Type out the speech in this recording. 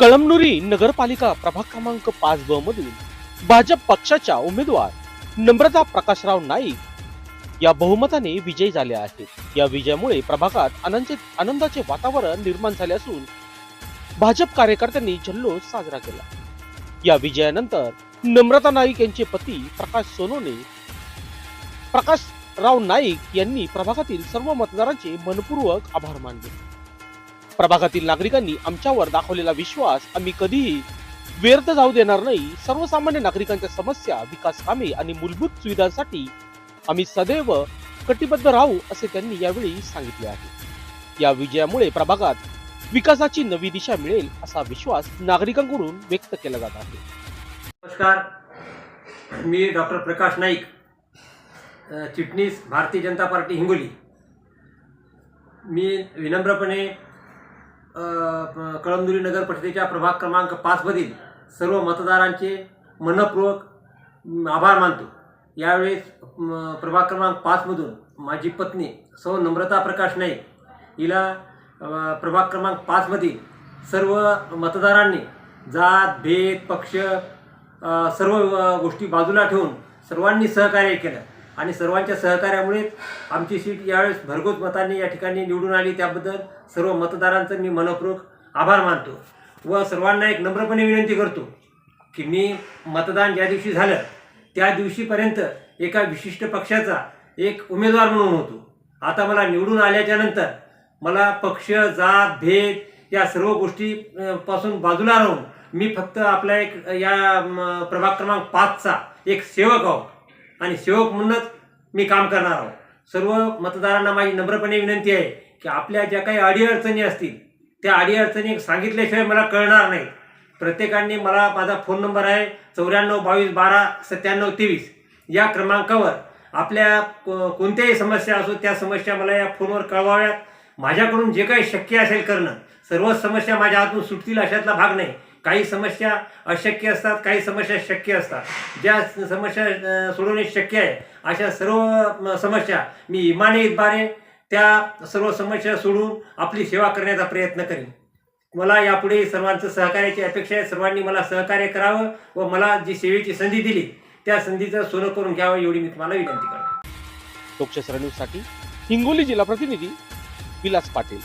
कळमनुरी नगरपालिका प्रभाग क्रमांक 5 ब मधून भाजप पक्षाच्या उमेदवार नम्रता प्रकाशराव नाईक या बहुमताने विजयी झाले आहेत। या विजयामुळे प्रभागात आनंदाचे वातावरण निर्माण झाले असून भाजप कार्यकर्त्यांनी जल्लोष साजरा केला। या विजयानंतर नम्रता नाईक यांचे पती प्रकाशराव नाईक यांनी प्रभागातील सर्व मतदारांचे मनपूर्वक आभार मानले। प्रभागातील नागरिकांनी आमच्यावर दाखवलेला विश्वास आम्ही कधीही व्यर्थ जाऊ देणार नाही। सर्वसामान्य नागरिकांच्या समस्या, विकास कामे आणि मूलभूत सुविधांसाठी आम्ही सदैव कटिबद्ध राहू असे त्यांनी यावेळी सांगितले आहे। या विजयामुळे प्रभागात विकासाची नवी दिशा मिळेल असा विश्वास नागरिकांकडून व्यक्त केला जात आहे। नमस्कार, मी डॉक्टर प्रकाश नाईक, चिटणीस भारतीय जनता पार्टी हिंगोली। मी विनम्रपणे कळमनुरी नगर परिषदेच्या प्रभाग क्रमांक 5 मधील सर्व मतदारांचे मनपूर्वक आभार मानतो। यावेळेस प्रभाग क्रमांक 5 मधून माझी पत्नी सौ नम्रता प्रकाश नाईक हिला प्रभाग क्रमांक 5 मधील सर्व मतदारांनी जात भेद पक्ष सर्व गोष्टी बाजूला ठेवून सर्वांनी सहकार्य केलं आणि सर्वांच्या सहकार्यामुळे आमची सीट यावेळेस भरघोस मतांनी या ठिकाणी निवडून आली। त्याबद्दल सर्व मतदारांचं मी मनपूर्वक आभार मानतो व सर्वांना एक नम्रपणे विनंती करतो की मी मतदान ज्या दिवशी झालं त्या दिवशीपर्यंत एका विशिष्ट पक्षाचा एक उमेदवार म्हणून होतो। आता मला निवडून आल्याच्या नंतर मला पक्ष जात भेद या सर्व गोष्टी पासून बाजूला राहून मी फक्त आपला एक या प्रभाग क्रमांक 5चा एक सेवक आहो आणि सेवक म्हणूनच मी काम करणार आहोत। सर्व मतदारांना माझी नम्रपणे विनंती आहे की आपल्या ज्या काही अडीअडचणी असतील त्या अडीअडचणी सांगितल्याशिवाय मला कळणार नाही। प्रत्येकाने मला माझा फोन नंबर आहे 94 22 12 97 23 या क्रमांकावर आपल्या कोणत्याही समस्या असो त्या समस्या मला या फोनवर कळवाव्यात। माझ्याकडून जे काही शक्य असेल करणं, सर्वच समस्या माझ्या हातून सुटतील अशातला भाग नाही। काही समस्या अशक्य असतात, काही समस्या शक्य असतात। ज्या समस्या सोडवणे शक्य आहे अशा सर्व समस्या मी इमाने इतबारे त्या सर्व समस्या सोडून आपली सेवा करण्याचा प्रयत्न करेन। मला यापुढे सर्वांचं सहकार्याची अपेक्षा आहे। सर्वांनी मला सहकार्य करावं व मला जी सेवेची संधी दिली त्या संधीचं सोनं करून घ्यावं एवढी मी तुम्हाला विनंती करतो। लोकशाही न्यूजसाठी हिंगोली जिल्हा प्रतिनिधी विलास पाटील।